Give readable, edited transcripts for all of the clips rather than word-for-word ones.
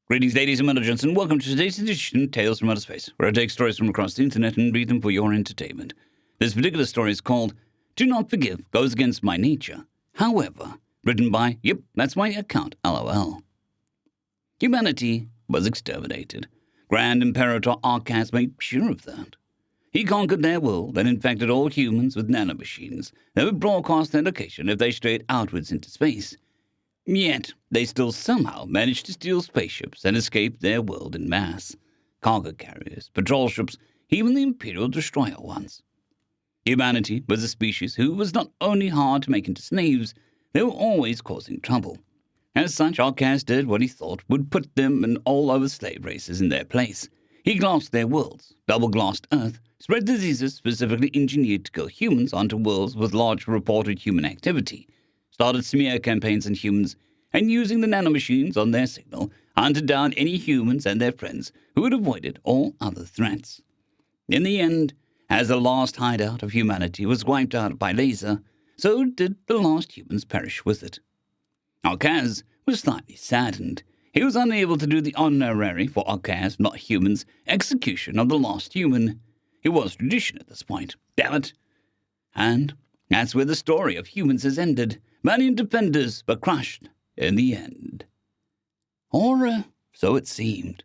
Greetings, ladies and gentlemen, and welcome to today's edition of Tales from Outer Space, where I take stories from across the internet and read them for your entertainment. This particular story is called Do Not Forgive Goes Against My Nature. However, written by, yep, that's my account, LOL. Humanity was exterminated. Grand Imperator Arcas made sure of that. He conquered their world and infected all humans with nanomachines that would broadcast their location if they strayed outwards into space. Yet, they still somehow managed to steal spaceships and escape their world en masse. Cargo carriers, patrol ships, even the Imperial Destroyer ones. Humanity was a species who was not only hard to make into slaves, they were always causing trouble. As such, Arcas did what he thought would put them and all other slave races in their place. He glassed their worlds, double-glassed Earth, spread diseases specifically engineered to kill humans onto worlds with large reported human activity, started smear campaigns on humans, and using the nanomachines on their signal, hunted down any humans and their friends who had avoided all other threats. In the end, as the last hideout of humanity was wiped out by laser, so did the last humans perish with it. Arcas was slightly saddened. He was unable to do the honorary for Arcas, not humans, execution of the last human. It was tradition at this point, damn it. And that's where the story of humans has ended. Valiant defenders were crushed in the end. Or so it seemed.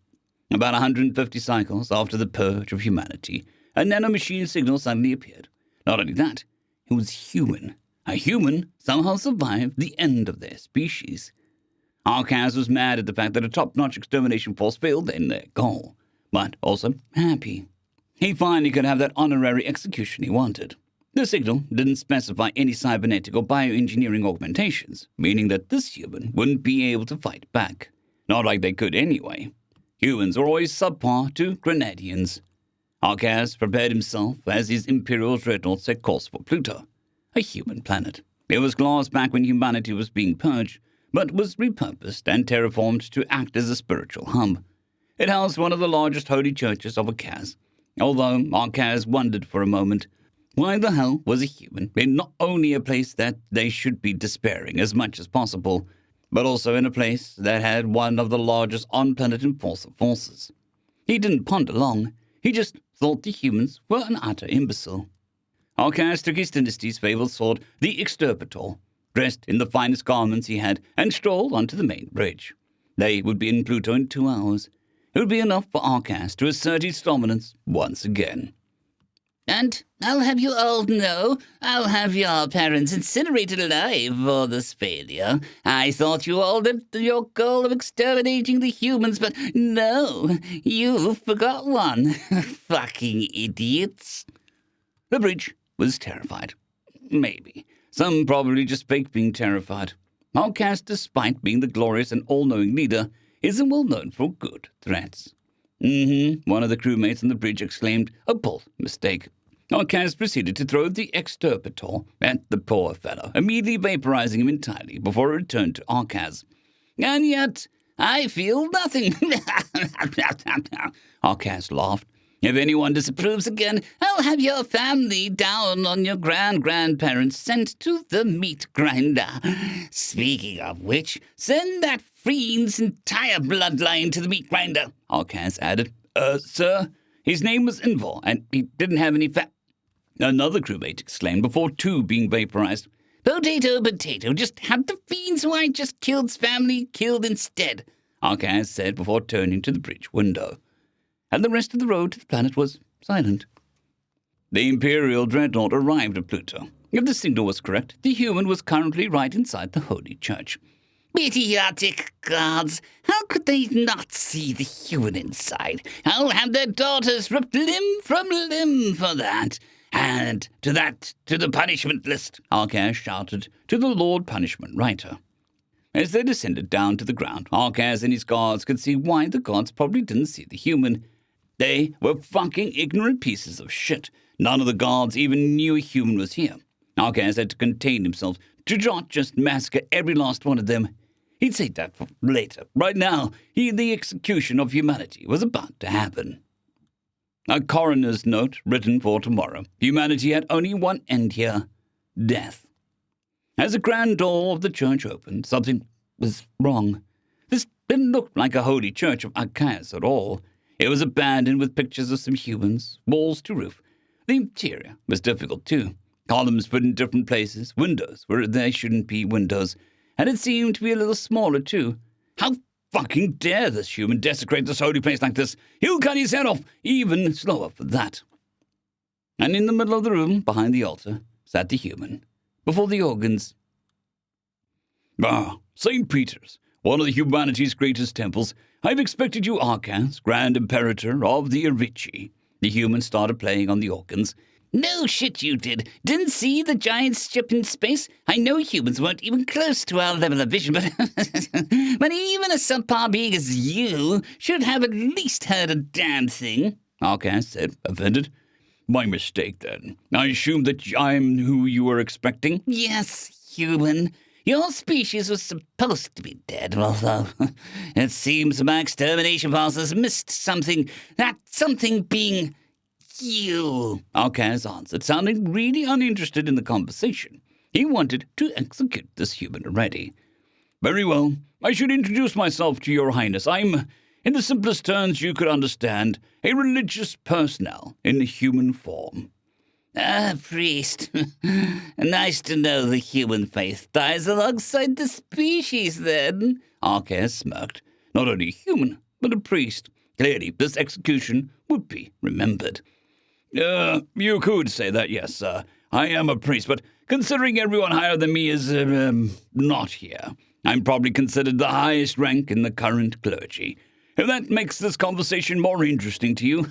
About 150 cycles after the purge of humanity, a nanomachine signal suddenly appeared. Not only that, it was human. A human somehow survived the end of their species. Arcas was mad at the fact that a top-notch extermination force failed in their goal, but also happy. He finally could have that honorary execution he wanted. The signal didn't specify any cybernetic or bioengineering augmentations, meaning that this human wouldn't be able to fight back. Not like they could anyway. Humans were always subpar to Grenadians. Arcas prepared himself as his Imperial dreadnought set course for Pluto, a human planet. It was glassed back when humanity was being purged, but was repurposed and terraformed to act as a spiritual hub. It housed one of the largest holy churches of Arcas, although Arcas wondered for a moment, why the hell was a human in not only a place that they should be despairing as much as possible, but also in a place that had one of the largest on-planet enforcer forces? He didn't ponder long. He just thought the humans were an utter imbecile. Arcas took his dynasty's fabled sword, the Extirpator, dressed in the finest garments he had, and strolled onto the main bridge. They would be in Pluto in 2 hours. It would be enough for Arcas to assert his dominance once again. And I'll have you all know, I'll have your parents incinerated alive for this failure. I thought you all did your goal of exterminating the humans, but no, you forgot one. Fucking idiots. The bridge was terrified. Maybe. Some probably just faked being terrified. Arcas, despite being the glorious and all-knowing leader, isn't well known for good threats. One of the crewmates on the bridge exclaimed, a bold mistake. Arcas proceeded to throw the Extirpator at the poor fellow, immediately vaporizing him entirely before it returned to Arcas. And yet, I feel nothing. Arcas laughed. If anyone disapproves again, I'll have your family down on your grandparents sent to the meat grinder. Speaking of which, send that fiend's entire bloodline to the meat grinder, Arcas added. Sir? His name was Invor, and he didn't have any fat. Another crewmate exclaimed before 2 being vaporized. Potato, just have the fiends who I just killed's family killed instead, Arcas said before turning to the bridge window. And the rest of the road to the planet was silent. The Imperial dreadnought arrived at Pluto. If the signal was correct, the human was currently right inside the Holy Church. Idiotic gods! How could they not see the human inside? I'll have their daughters ripped limb from limb for that. Add to the punishment list, Arcas shouted to the Lord Punishment Writer. As they descended down to the ground, Arcas and his guards could see why the gods probably didn't see the human. They were fucking ignorant pieces of shit. None of the guards even knew a human was here. Arcas had to contain himself to not just massacre every last one of them. He'd save that for later. Right now, the execution of humanity was about to happen. A coroner's note written for tomorrow. Humanity had only one end here: death. As the grand door of the church opened, something was wrong. This didn't look like a holy church of Archaeus at all. It was abandoned with pictures of some humans, walls to roof. The interior was difficult too. Columns put in different places, windows where there shouldn't be windows, and it seemed to be a little smaller too. How fucking dare this human desecrate this holy place like this? He'll cut his head off, even slower for that. And in the middle of the room, behind the altar, sat the human, before the organs. St. Peter's, one of the humanity's greatest temples. I've expected you, Archas, Grand Imperator of the Irici. The human started playing on the organs. No shit you did. Didn't see the giant ship in space? I know humans weren't even close to our level of vision, but but even a subpar being as you should have at least heard a damn thing, Archas said, offended. My mistake, then. I assumed that I'm who you were expecting? Yes, human. Your species was supposed to be dead, although it seems my extermination process missed something. That something being you. Archas answered, sounding really uninterested in the conversation. He wanted to execute this human already. Very well. I should introduce myself to your highness. I'm, in the simplest terms you could understand, a religious personnel in human form. Priest. Nice to know the human faith dies alongside the species, then. Archas smirked. Not only human, but a priest. Clearly, this execution would be remembered. You could say that, yes, sir. I am a priest, but considering everyone higher than me is, not here, I'm probably considered the highest rank in the current clergy. If that makes this conversation more interesting to you.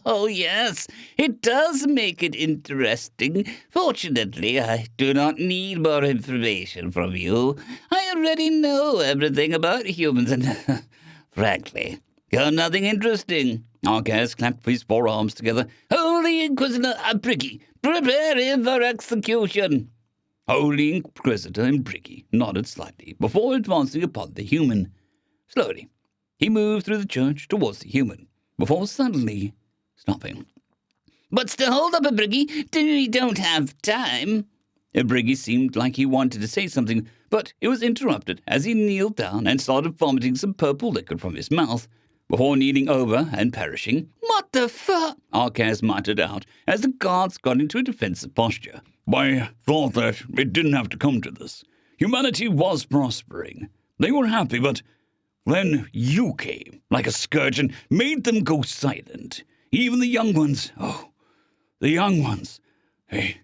Oh, yes, it does make it interesting. Fortunately, I do not need more information from you. I already know everything about humans, and frankly, you're nothing interesting. Archas clapped his forearms together. Holy Inquisitor Briggy, prepare him for execution. Holy Inquisitor and Briggy nodded slightly before advancing upon the human. Slowly, he moved through the church towards the human, before suddenly stopping. But to hold up, Briggy, we don't have time. Briggy seemed like he wanted to say something, but it was interrupted as he kneeled down and started vomiting some purple liquid from his mouth, before kneeling over and perishing. What the fuck? Archas muttered out as the guards got into a defensive posture. I thought that it didn't have to come to this. Humanity was prospering. They were happy, but then you came, like a scourge, and made them go silent. Even the young ones, the young ones, they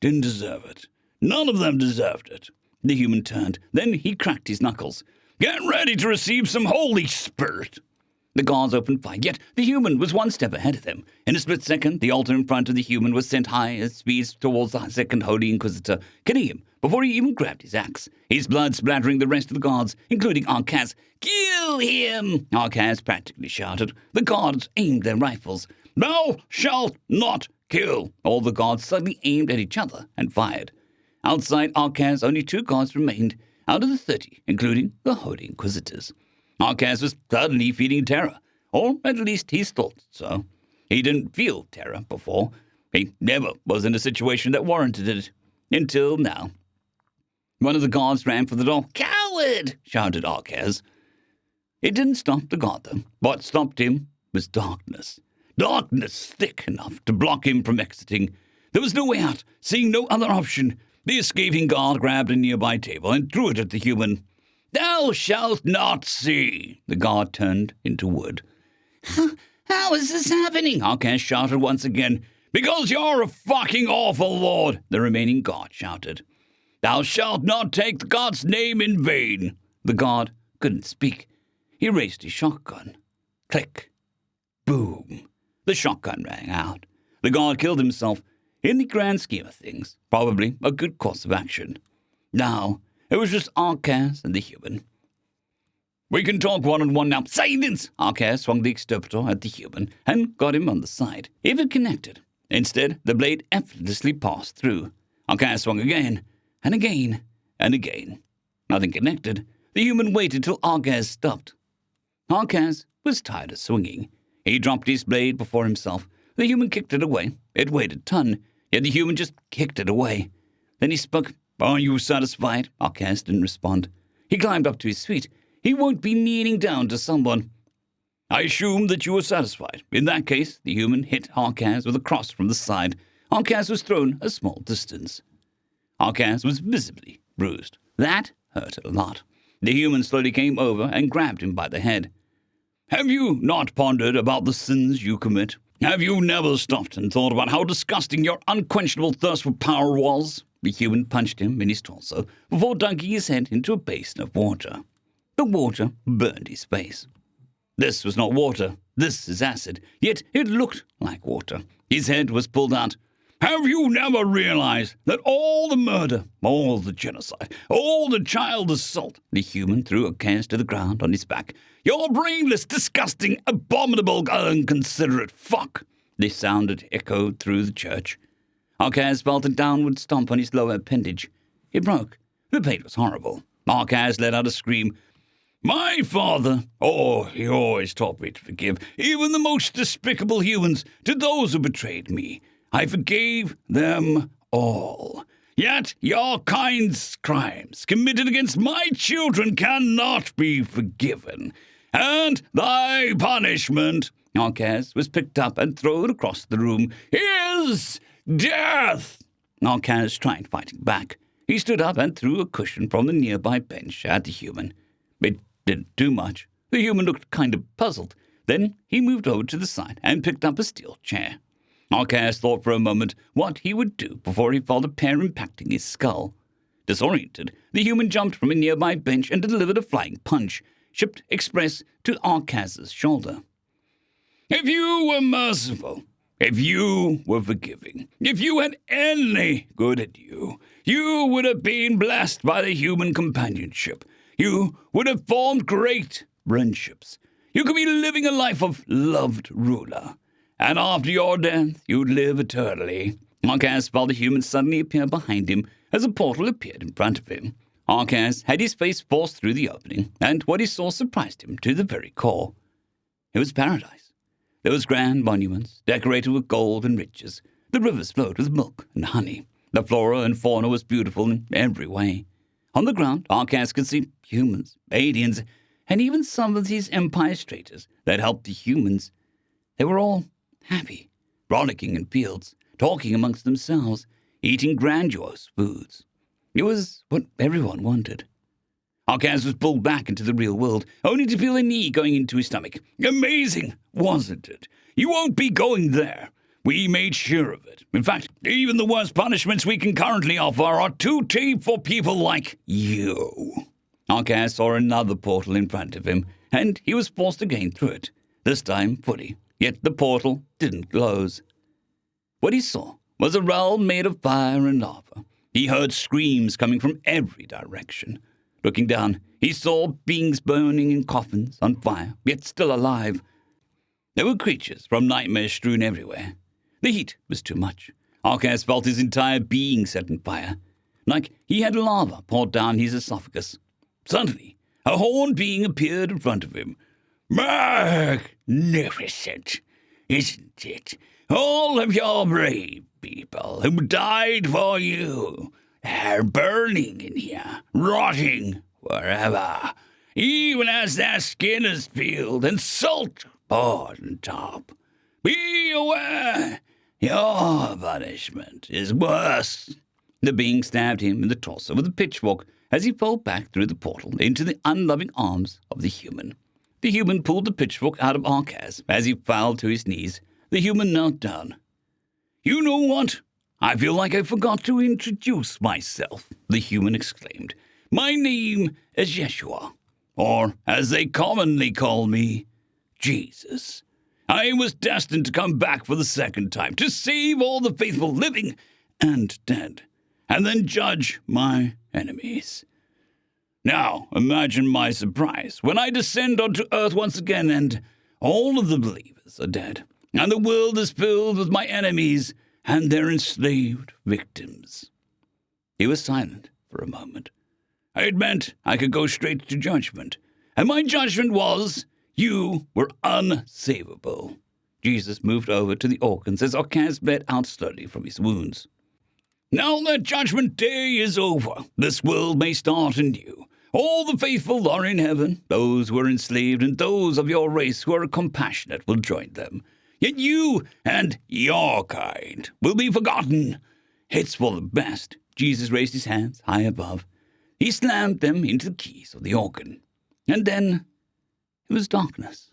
didn't deserve it. None of them deserved it. The human turned. Then he cracked his knuckles. Get ready to receive some Holy Spirit. The guards opened fire, yet the human was one step ahead of them. In a split second, the altar in front of the human was sent high at speed towards the second Holy Inquisitor, killing him before he even grabbed his axe, his blood splattering the rest of the guards, including Archas. Kill him! Archas practically shouted. The guards aimed their rifles. Thou shalt not kill! All the guards suddenly aimed at each other and fired. Outside Archas, only 2 guards remained, out of the 30, including the Holy Inquisitors. Archas was suddenly feeling terror, or at least he thought so. He didn't feel terror before. He never was in a situation that warranted it, until now. One of the guards ran for the door. Coward! Shouted Archas. It didn't stop the guard, though. What stopped him was darkness. Darkness thick enough to block him from exiting. There was no way out. Seeing no other option, the escaping guard grabbed a nearby table and threw it at the human. Thou shalt not see! The guard turned into wood. How is this happening? Archas shouted once again. Because you're a fucking awful lord, the remaining guard shouted. Thou shalt not take God's name in vain. The guard couldn't speak. He raised his shotgun. Click. Boom. The shotgun rang out. The guard killed himself. In the grand scheme of things, probably a good course of action. Now, it was just Archas and the human. We can talk one-on-one now. Silence! Archas swung the exterminator at the human and got him on the side. If it connected. Instead, the blade effortlessly passed through. Archas swung again, and again, and again. Nothing connected. The human waited till Archas stopped. Archas was tired of swinging. He dropped his blade before himself. The human kicked it away. It weighed a ton, yet the human just kicked it away. Then he spoke. Are you satisfied? Archas didn't respond. He climbed up to his feet. he won't be kneeling down to someone. I assume that you were satisfied. In that case, the human hit Arcaz with a cross from the side. Arcaz was thrown a small distance. Arcaz was visibly bruised. That hurt a lot. The human slowly came over and grabbed him by the head. Have you not pondered about the sins you commit? Have you never stopped and thought about how disgusting your unquenchable thirst for power was? The human punched him in his torso before dunking his head into a basin of water. The water burned his face. This was not water. This is acid. Yet it looked like water. His head was pulled out. Have you never realized that all the murder, all the genocide, all the child assault? The human threw Arcaz to the ground on his back. You're brainless, disgusting, abominable, inconsiderate fuck. This sound echoed through the church. Arcaz felt a downward stomp on his lower appendage. It broke. The pain was horrible. Arcaz let out a scream. My father, he always taught me to forgive, even the most despicable humans, to those who betrayed me. I forgave them all. Yet your kind's crimes committed against my children cannot be forgiven. And thy punishment, Arcaz was picked up and thrown across the room, is death. Arcaz tried fighting back. He stood up and threw a cushion from the nearby bench at the human. It didn't do much. The human looked kind of puzzled. Then he moved over to the side and picked up a steel chair. Arcaz thought for a moment what he would do before he felt a pair impacting his skull. Disoriented, the human jumped from a nearby bench and delivered a flying punch, shipped express to Arcaz's shoulder. If you were merciful, if you were forgiving, if you had any good in you, you would have been blessed by the human companionship. You would have formed great friendships. You could be living a life of loved ruler. And after your death, you'd live eternally. Arcaz felt a human suddenly appear behind him as a portal appeared in front of him. Arcaz had his face forced through the opening, and what he saw surprised him to the very core. It was paradise. There was grand monuments, decorated with gold and riches. The rivers flowed with milk and honey. The flora and fauna was beautiful in every way. On the ground, Arcaz could see humans, aliens, and even some of these empire traitors that helped the humans. They were all happy, frolicking in fields, talking amongst themselves, eating grandiose foods. It was what everyone wanted. Arcaz was pulled back into the real world, only to feel a knee going into his stomach. Amazing, wasn't it? You won't be going there. We made sure of it. In fact, even the worst punishments we can currently offer are too cheap for people like you. Arcaz saw another portal in front of him, and he was forced to gain through it, this time fully. Yet the portal didn't close. What he saw was a realm made of fire and lava. He heard screams coming from every direction. Looking down, he saw beings burning in coffins, on fire, yet still alive. There were creatures from nightmares strewn everywhere. The heat was too much. Arcaz felt his entire being set on fire, like he had lava poured down his esophagus. Suddenly, a horned being appeared in front of him. Magnificent, isn't it? All of your brave people who died for you are burning in here, rotting forever, even as their skin is peeled and salt poured on top. Be aware, your punishment is worse. The being stabbed him in the torso with a pitchfork as he fell back through the portal into the unloving arms of the human. The human pulled the pitchfork out of Arcaz as he fell to his knees. The human knelt down. You know what? I feel like I forgot to introduce myself, the human exclaimed. My name is Yeshua, or as they commonly call me, Jesus. I was destined to come back for the second time, to save all the faithful living and dead, and then judge my enemies. Now, imagine my surprise when I descend onto earth once again and all of the believers are dead, and the world is filled with my enemies and their enslaved victims. He was silent for a moment. It meant I could go straight to judgment, and my judgment was, you were unsavable. Jesus moved over to the organs as Arcaz bled out slowly from his wounds. Now that judgment day is over, this world may start anew. All the faithful are in heaven. Those who are enslaved and those of your race who are compassionate will join them. Yet you and your kind will be forgotten. It's for the best. Jesus raised his hands high above. He slammed them into the keys of the organ. And then it was darkness.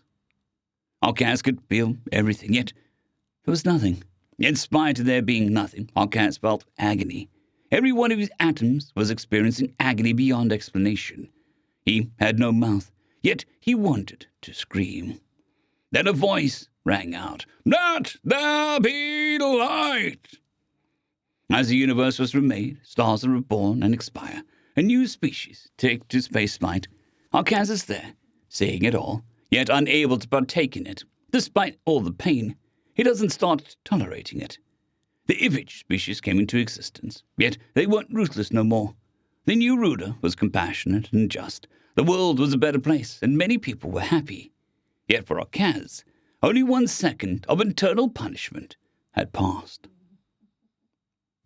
Arcaz could feel everything, yet there was nothing. In spite of there being nothing, Arcaz felt agony. Every one of his atoms was experiencing agony beyond explanation. He had no mouth, yet he wanted to scream. Then a voice rang out, "Let there be light!" As the universe was remade, stars are reborn and expire. A new species take to spaceflight. Arcaz is there, seeing it all, yet unable to partake in it. Despite all the pain, he doesn't start tolerating it. The Ivich species came into existence, yet they weren't ruthless no more. The new ruler was compassionate and just. The world was a better place, and many people were happy. Yet for Arcaz, only 1 second of eternal punishment had passed.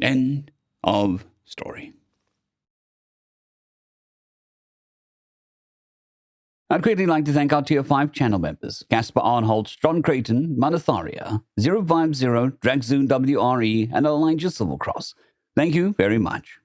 End of story. I'd greatly like to thank our Tier 5 channel members, Casper Arnholt, John Creighton, Manatharia, 050, Dragzoon WRE, and Elijah Silvercross. Thank you very much.